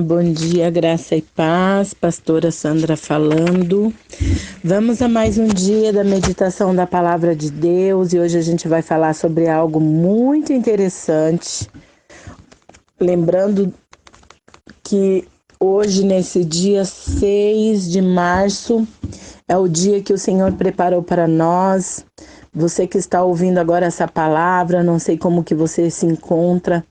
bom dia, graça e paz, pastora Sandra falando. Vamos a mais um dia da meditação da palavra de Deus e hoje a gente vai falar sobre algo muito interessante. Lembrando que hoje, nesse dia 6 de março, é o dia que o Senhor preparou para nós. Você que está ouvindo agora essa palavra, não sei como que você se encontra.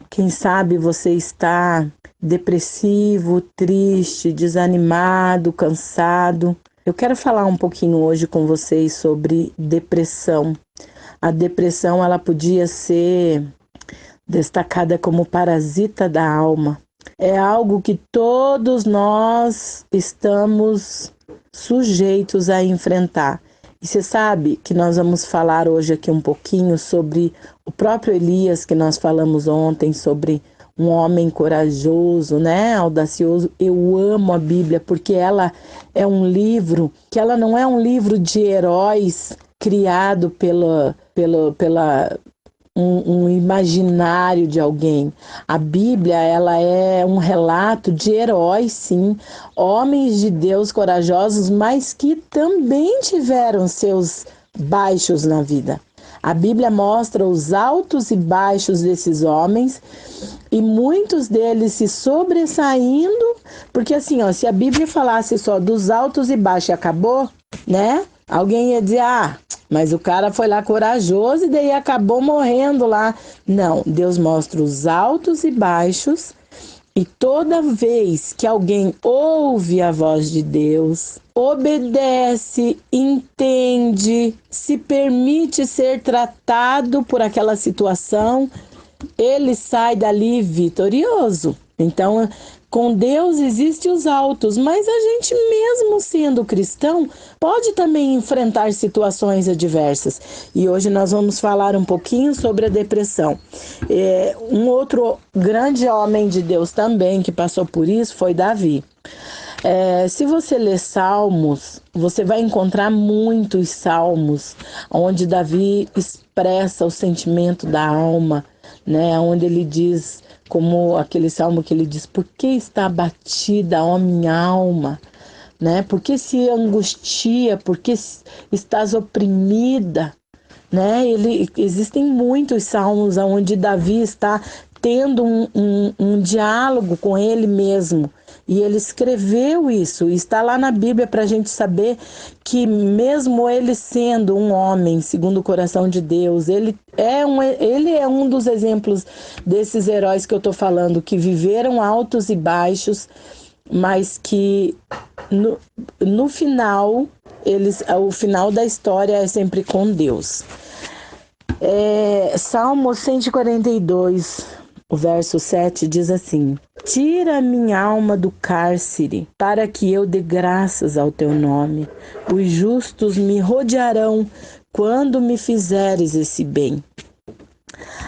Quem sabe você está depressivo, triste, desanimado, cansado. Eu quero falar um pouquinho hoje com vocês sobre depressão. A depressão, ela podia ser destacada como parasita da alma. É algo que todos nós estamos sujeitos a enfrentar. E você sabe que nós vamos falar hoje aqui um pouquinho sobre o próprio Elias, que nós falamos ontem, sobre um homem corajoso, né, audacioso. Eu amo a Bíblia porque ela é um livro, que ela não é um livro de heróis criado pela um imaginário de alguém. A Bíblia, ela é um relato de heróis, sim, homens de Deus corajosos, mas que também tiveram seus baixos na vida. A Bíblia mostra os altos e baixos desses homens e muitos deles se sobressaindo, porque assim, ó, se a Bíblia falasse só dos altos e baixos e acabou, né? Alguém ia dizer, mas o cara foi lá corajoso e daí acabou morrendo lá. Não, Deus mostra os altos e baixos e toda vez que alguém ouve a voz de Deus, obedece, entende, se permite ser tratado por aquela situação, ele sai dali vitorioso. Então, com Deus existem os altos, mas a gente mesmo sendo cristão pode também enfrentar situações adversas. E hoje nós vamos falar um pouquinho sobre a depressão. Um outro grande homem de Deus também que passou por isso foi Davi. Se você ler Salmos, você vai encontrar muitos salmos onde Davi expressa o sentimento da alma, né? Onde ele diz, como aquele salmo que ele diz, por que está abatida, ó minha alma? Né? Por que se angustia? Por que estás oprimida? Né? Existem muitos salmos onde Davi está tendo um diálogo com ele mesmo. E ele escreveu isso, e está lá na Bíblia para a gente saber que mesmo ele sendo um homem segundo o coração de Deus, ele é um dos exemplos desses heróis que eu estou falando, que viveram altos e baixos, mas que no final, o final da história é sempre com Deus. Salmo 142, o verso 7 diz assim: tira minha alma do cárcere, para que eu dê graças ao teu nome. Os justos me rodearão quando me fizeres esse bem.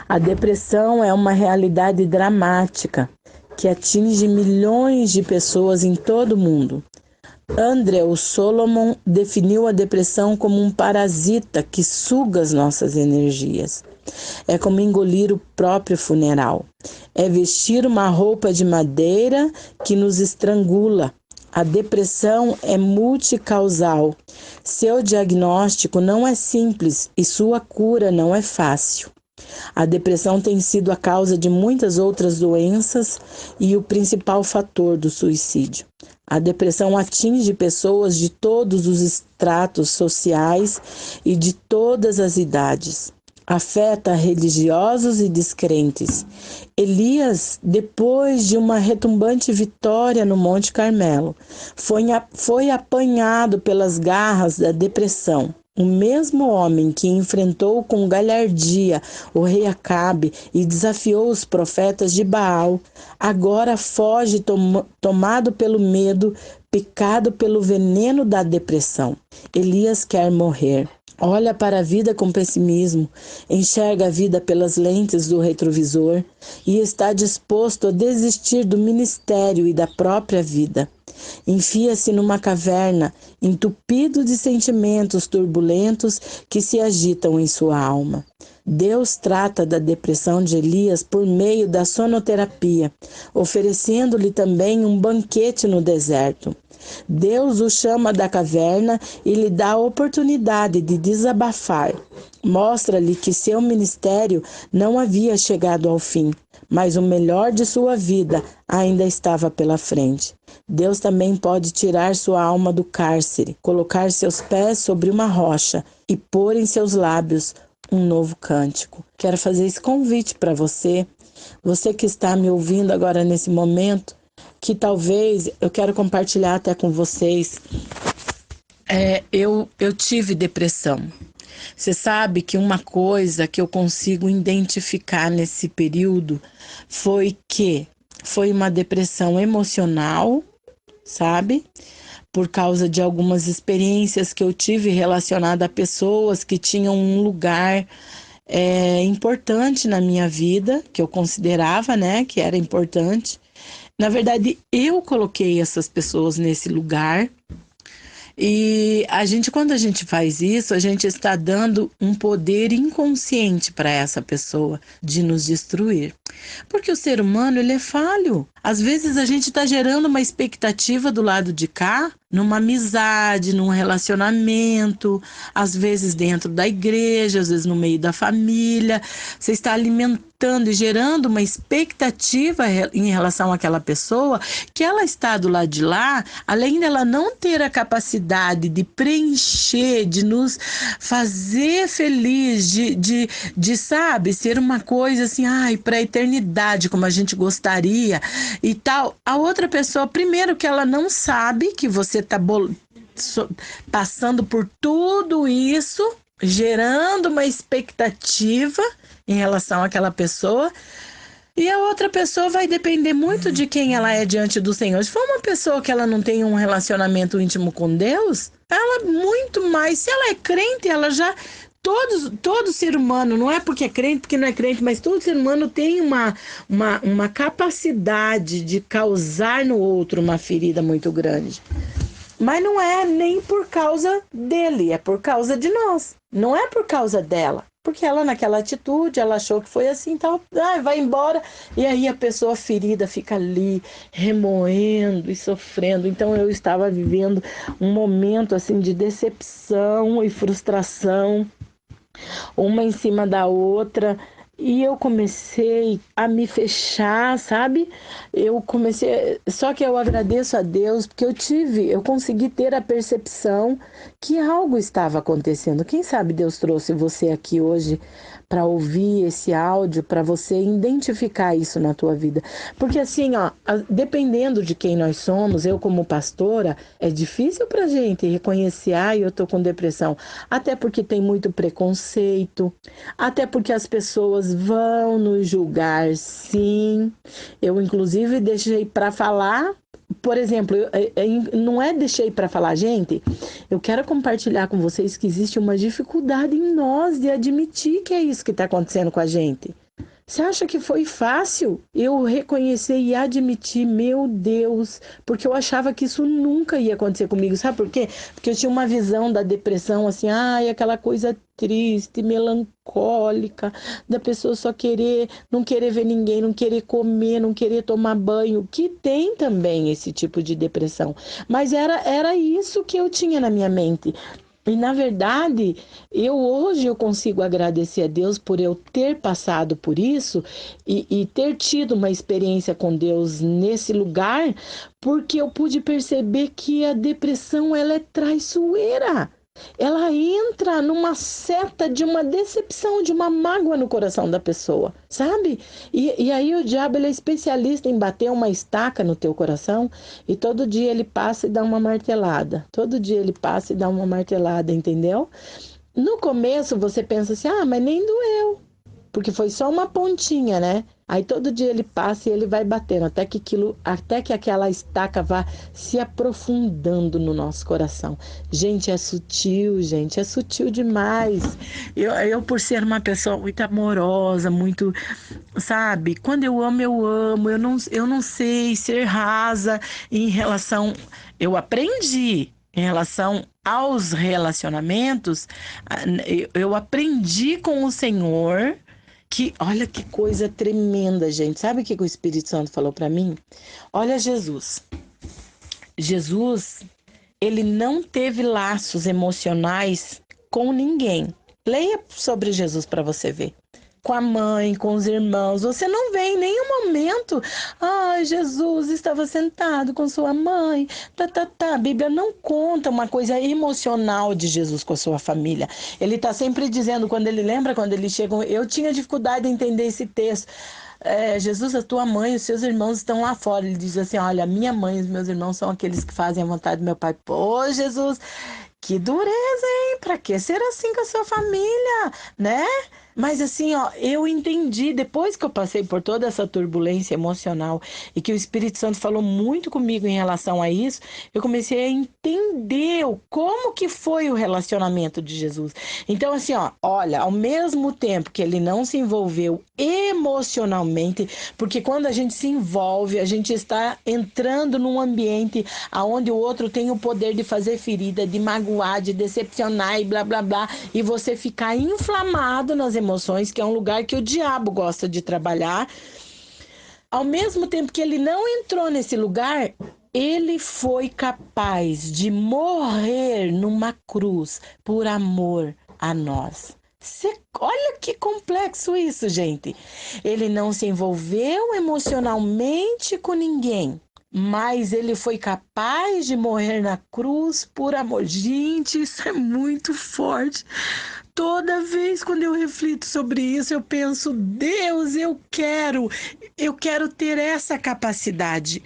A depressão é uma realidade dramática que atinge milhões de pessoas em todo o mundo. Andrew Solomon definiu a depressão como um parasita que suga as nossas energias. É como engolir o próprio funeral. É vestir uma roupa de madeira que nos estrangula. A depressão é multicausal. Seu diagnóstico não é simples e sua cura não é fácil. A depressão tem sido a causa de muitas outras doenças e o principal fator do suicídio. A depressão atinge pessoas de todos os estratos sociais e de todas as idades. Afeta religiosos e descrentes. Elias, depois de uma retumbante vitória no Monte Carmelo, foi apanhado pelas garras da depressão. O mesmo homem que enfrentou com galhardia o rei Acabe e desafiou os profetas de Baal, agora foge tomado pelo medo, picado pelo veneno da depressão. Elias quer morrer. Olha para a vida com pessimismo, enxerga a vida pelas lentes do retrovisor e está disposto a desistir do ministério e da própria vida. Enfia-se numa caverna, entupido de sentimentos turbulentos que se agitam em sua alma. Deus trata da depressão de Elias por meio da sonoterapia, oferecendo-lhe também um banquete no deserto. Deus o chama da caverna e lhe dá a oportunidade de desabafar. Mostra-lhe que seu ministério não havia chegado ao fim, mas o melhor de sua vida ainda estava pela frente. Deus também pode tirar sua alma do cárcere, colocar seus pés sobre uma rocha e pôr em seus lábios um novo cântico. Quero fazer esse convite para você, você que está me ouvindo agora nesse momento, que talvez eu quero compartilhar até com vocês. Eu tive depressão. Você sabe que uma coisa que eu consigo identificar nesse período foi uma depressão emocional, sabe? Por causa de algumas experiências que eu tive relacionadas a pessoas que tinham um lugar importante na minha vida, que eu considerava, né, que era importante. Na verdade, eu coloquei essas pessoas nesse lugar. E quando a gente faz isso, a gente está dando um poder inconsciente para essa pessoa de nos destruir. Porque o ser humano, ele é falho. Às vezes a gente está gerando uma expectativa do lado de cá, numa amizade, num relacionamento, às vezes dentro da igreja, às vezes no meio da família. Você está alimentando e gerando uma expectativa em relação àquela pessoa, que ela está do lado de lá, além dela não ter a capacidade de preencher, de nos fazer feliz, de sabe, ser uma coisa assim, para a eternidade, como a gente gostaria e tal. A outra pessoa, primeiro que ela não sabe que você está passando por tudo isso, gerando uma expectativa em relação àquela pessoa. E a outra pessoa vai depender muito de quem ela é diante do Senhor. Se for uma pessoa que ela não tem um relacionamento íntimo com Deus, ela muito mais, se ela é crente, ela já... Todo ser humano, não é porque é crente, porque não é crente, mas todo ser humano tem uma capacidade de causar no outro uma ferida muito grande. Mas não é nem por causa dele, é por causa de nós. Não é por causa dela. Porque ela, naquela atitude, ela achou que foi assim, tal, vai embora. E aí a pessoa ferida fica ali, remoendo e sofrendo. Então eu estava vivendo um momento assim de decepção e frustração, uma em cima da outra. E eu comecei a me fechar, sabe? Só que eu agradeço a Deus, porque eu consegui ter a percepção que algo estava acontecendo. Quem sabe Deus trouxe você aqui hoje para ouvir esse áudio, para você identificar isso na tua vida. Porque assim, dependendo de quem nós somos, eu como pastora, é difícil pra gente reconhecer, eu tô com depressão. Até porque tem muito preconceito, até porque as pessoas vão nos julgar, sim. Eu, inclusive, deixei para falar. Por exemplo, não deixei para falar, gente, eu quero compartilhar com vocês que existe uma dificuldade em nós de admitir que é isso que está acontecendo com a gente. Você acha que foi fácil eu reconhecer e admitir, meu Deus, porque eu achava que isso nunca ia acontecer comigo, sabe por quê? Porque eu tinha uma visão da depressão assim, aquela coisa triste, melancólica, da pessoa só não querer ver ninguém, não querer comer, não querer tomar banho, que tem também esse tipo de depressão, mas era isso que eu tinha na minha mente. E, na verdade, hoje eu consigo agradecer a Deus por eu ter passado por isso e ter tido uma experiência com Deus nesse lugar, porque eu pude perceber que a depressão, ela é traiçoeira. Ela entra numa seta de uma decepção, de uma mágoa no coração da pessoa, sabe? E aí o diabo, ele é especialista em bater uma estaca no teu coração e todo dia ele passa e dá uma martelada. Todo dia ele passa e dá uma martelada, entendeu? No começo você pensa assim, mas nem doeu, porque foi só uma pontinha, né? Aí todo dia ele passa e ele vai batendo, até que aquela estaca vá se aprofundando no nosso coração. Gente, é sutil demais. Eu por ser uma pessoa muito amorosa, muito, sabe? Quando eu amo, eu não sei ser rasa em relação... Eu aprendi em relação aos relacionamentos, eu aprendi com o Senhor que, olha que coisa tremenda, gente. Sabe o que o Espírito Santo falou para mim? Olha Jesus. Jesus, ele não teve laços emocionais com ninguém. Leia sobre Jesus para você ver. Com a mãe, com os irmãos, você não vê em nenhum momento. Ai, Jesus estava sentado com sua mãe. A Bíblia não conta uma coisa emocional de Jesus com a sua família. Ele está sempre dizendo, quando ele lembra, quando eles chegam, eu tinha dificuldade de entender esse texto. Jesus, a tua mãe e os seus irmãos estão lá fora. Ele diz assim, olha, a minha mãe e os meus irmãos são aqueles que fazem a vontade do meu pai. Pô, Jesus, que dureza, hein? Pra que ser assim com a sua família, né? Mas assim, ó, eu entendi, depois que eu passei por toda essa turbulência emocional e que o Espírito Santo falou muito comigo em relação a isso, eu comecei a entender como que foi o relacionamento de Jesus. Então, assim, ó, olha, ao mesmo tempo que ele não se envolveu emocionalmente, porque quando a gente se envolve, a gente está entrando num ambiente onde o outro tem o poder de fazer ferida, de magoar, de decepcionar e blá blá blá, e você ficar inflamado nas emoções, que é um lugar que o diabo gosta de trabalhar. Ao mesmo tempo que ele não entrou nesse lugar, ele foi capaz de morrer numa cruz por amor a nós. Olha que complexo isso, gente. Ele não se envolveu emocionalmente com ninguém, mas ele foi capaz de morrer na cruz por amor. Gente, isso é muito forte. Toda vez quando eu reflito sobre isso, eu penso, Deus, eu quero ter essa capacidade.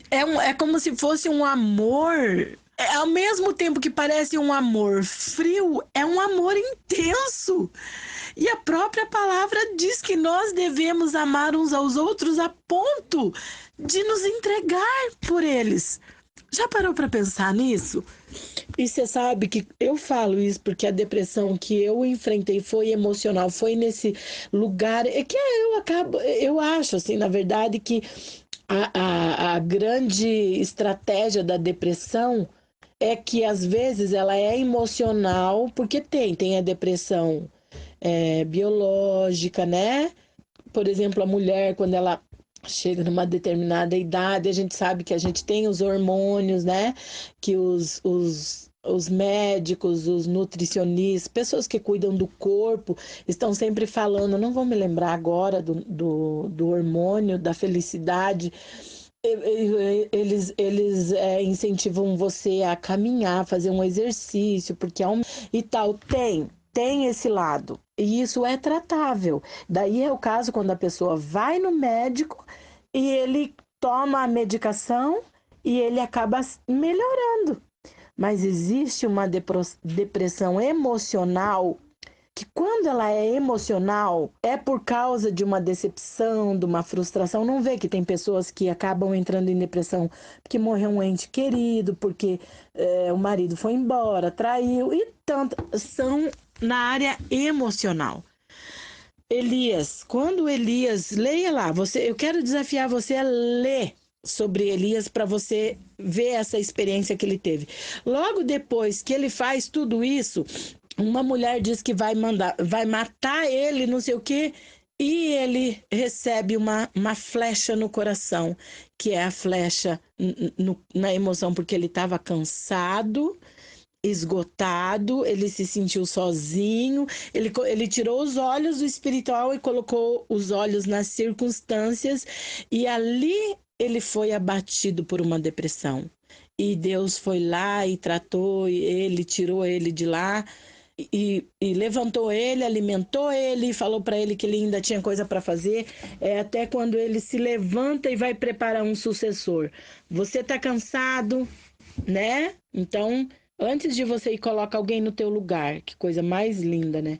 É como se fosse um amor. Ao mesmo tempo que parece um amor frio, é um amor intenso. E a própria palavra diz que nós devemos amar uns aos outros a ponto de nos entregar por eles. Já parou para pensar nisso? E você sabe que eu falo isso porque a depressão que eu enfrentei foi emocional, foi nesse lugar. É que eu acho, assim, na verdade, que a grande estratégia da depressão é que às vezes ela é emocional, porque tem a depressão biológica, né? Por exemplo, a mulher, quando ela chega numa determinada idade, a gente sabe que a gente tem os hormônios, né? Que os médicos, os nutricionistas, pessoas que cuidam do corpo, estão sempre falando, não vou me lembrar agora do hormônio, da felicidade. Eles incentivam você a caminhar, fazer um exercício, porque e tal. Tem esse lado. E isso é tratável. Daí é o caso quando a pessoa vai no médico e ele toma a medicação e ele acaba melhorando. Mas existe uma depressão emocional que quando ela é emocional, é por causa de uma decepção, de uma frustração. Não vê que tem pessoas que acabam entrando em depressão porque morreu um ente querido, porque o marido foi embora, traiu, e tanto. São na área emocional. Elias, quando Elias, leia lá, eu quero desafiar você a ler sobre Elias para você ver essa experiência que ele teve. Logo depois que ele faz tudo isso, uma mulher diz que vai matar ele, não sei o quê, e ele recebe uma flecha no coração, que é a flecha na emoção, porque ele estava cansado, esgotado, ele se sentiu sozinho, ele tirou os olhos do espiritual e colocou os olhos nas circunstâncias, e ali ele foi abatido por uma depressão. E Deus foi lá e tratou ele, tirou ele de lá e levantou ele, alimentou ele, falou para ele que ele ainda tinha coisa para fazer, até quando ele se levanta e vai preparar um sucessor. Você está cansado, né? Então, antes de você ir, coloca alguém no teu lugar. Que coisa mais linda, né?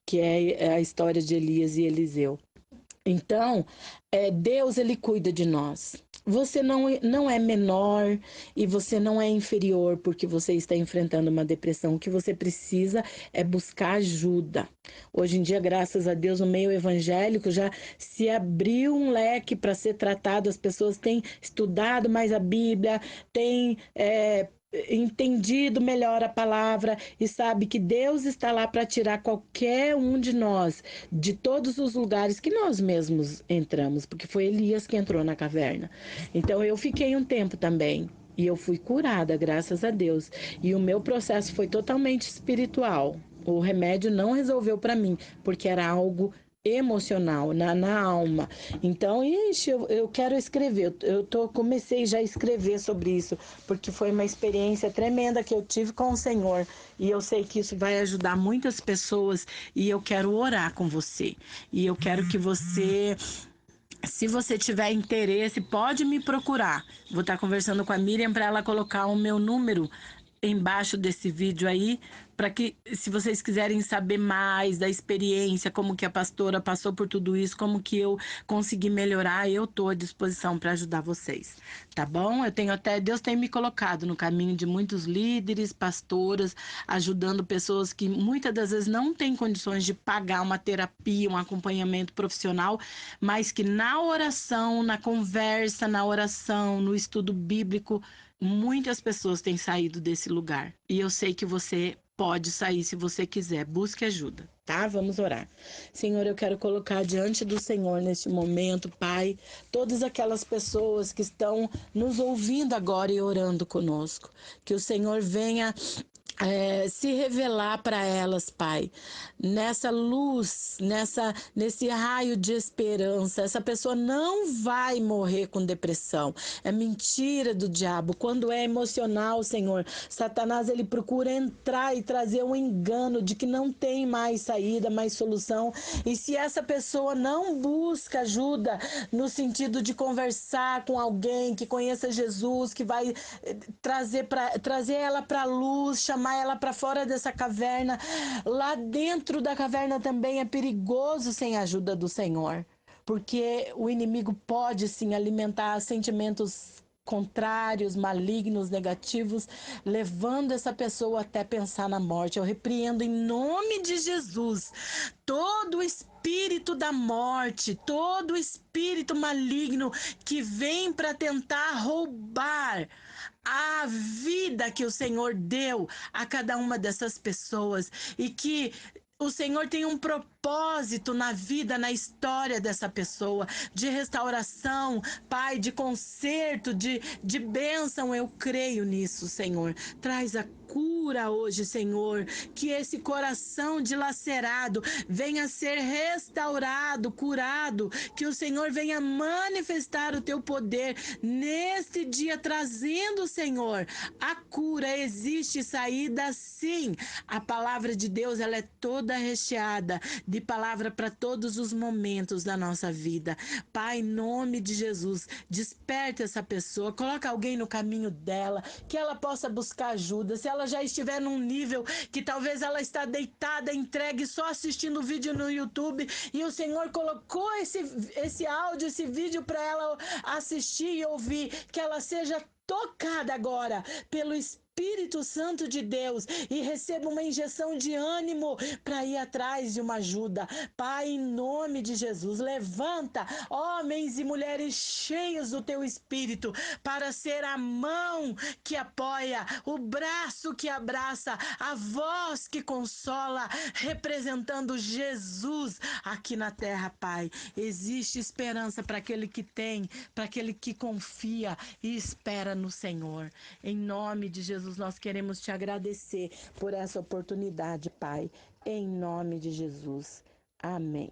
Que é a história de Elias e Eliseu. Então, Deus, ele cuida de nós. Você não é menor e você não é inferior porque você está enfrentando uma depressão. O que você precisa é buscar ajuda. Hoje em dia, graças a Deus, no meio evangélico já se abriu um leque para ser tratado. As pessoas têm estudado mais a Bíblia, têm entendido melhor a palavra e sabe que Deus está lá para tirar qualquer um de nós de todos os lugares que nós mesmos entramos, porque foi Elias que entrou na caverna. Então eu fiquei um tempo também e eu fui curada, graças a Deus. E o meu processo foi totalmente espiritual. O remédio não resolveu para mim, porque era algo emocional, na alma. Então, eu quero escrever. Comecei já a escrever sobre isso, porque foi uma experiência tremenda que eu tive com o Senhor. E eu sei que isso vai ajudar muitas pessoas. E eu quero orar com você. E eu quero que você. Se você tiver interesse, pode me procurar. Vou estar conversando com a Miriam para ela colocar o meu número embaixo desse vídeo aí, para que, se vocês quiserem saber mais da experiência, como que a pastora passou por tudo isso, como que eu consegui melhorar, eu tô à disposição para ajudar vocês, tá bom? Deus tem me colocado no caminho de muitos líderes, pastoras, ajudando pessoas que muitas das vezes não têm condições de pagar uma terapia, um acompanhamento profissional, mas que na oração, na conversa, na oração, no estudo bíblico, muitas pessoas têm saído desse lugar. E eu sei que você pode sair se você quiser. Busque ajuda, tá? Vamos orar. Senhor, eu quero colocar diante do Senhor neste momento, Pai, todas aquelas pessoas que estão nos ouvindo agora e orando conosco. Que o Senhor venha se revelar para elas, Pai, nessa luz, nesse raio de esperança. Essa pessoa não vai morrer com depressão. É mentira do diabo. Quando é emocional, Senhor, Satanás ele procura entrar e trazer um engano de que não tem mais saída, mais solução. E se essa pessoa não busca ajuda no sentido de conversar com alguém que conheça Jesus, que vai trazer ela para a luz, chamar ela para fora dessa caverna. Lá dentro da caverna também é perigoso sem a ajuda do Senhor, porque o inimigo pode sim alimentar sentimentos contrários, malignos, negativos, levando essa pessoa até pensar na morte. Eu repreendo em nome de Jesus todo espírito da morte, todo espírito maligno que vem para tentar roubar a vida que o Senhor deu a cada uma dessas pessoas e que o Senhor tem um propósito na vida, na história dessa pessoa, de restauração, Pai, de conserto, de bênção. Eu creio nisso, Senhor. Traz a cura hoje, Senhor, que esse coração dilacerado venha ser restaurado, curado, que o Senhor venha manifestar o teu poder neste dia, trazendo, Senhor, a cura. Existe saída, sim. A palavra de Deus, ela é toda recheada de palavra para todos os momentos da nossa vida. Pai, em nome de Jesus, desperta essa pessoa, coloca alguém no caminho dela, que ela possa buscar ajuda. Se ela já estiver num nível que talvez ela está deitada, entregue, só assistindo o vídeo no YouTube, e o Senhor colocou esse áudio, esse vídeo para ela assistir e ouvir, que ela seja tocada agora pelo Espírito Santo de Deus e receba uma injeção de ânimo para ir atrás de uma ajuda. Pai, em nome de Jesus, levanta homens e mulheres cheios do teu Espírito para ser a mão que apoia, o braço que abraça, a voz que consola, representando Jesus aqui na terra, Pai. Existe esperança para aquele que tem, para aquele que confia e espera no Senhor. Em nome de Jesus, nós queremos te agradecer por essa oportunidade, Pai. Em nome de Jesus. Amém.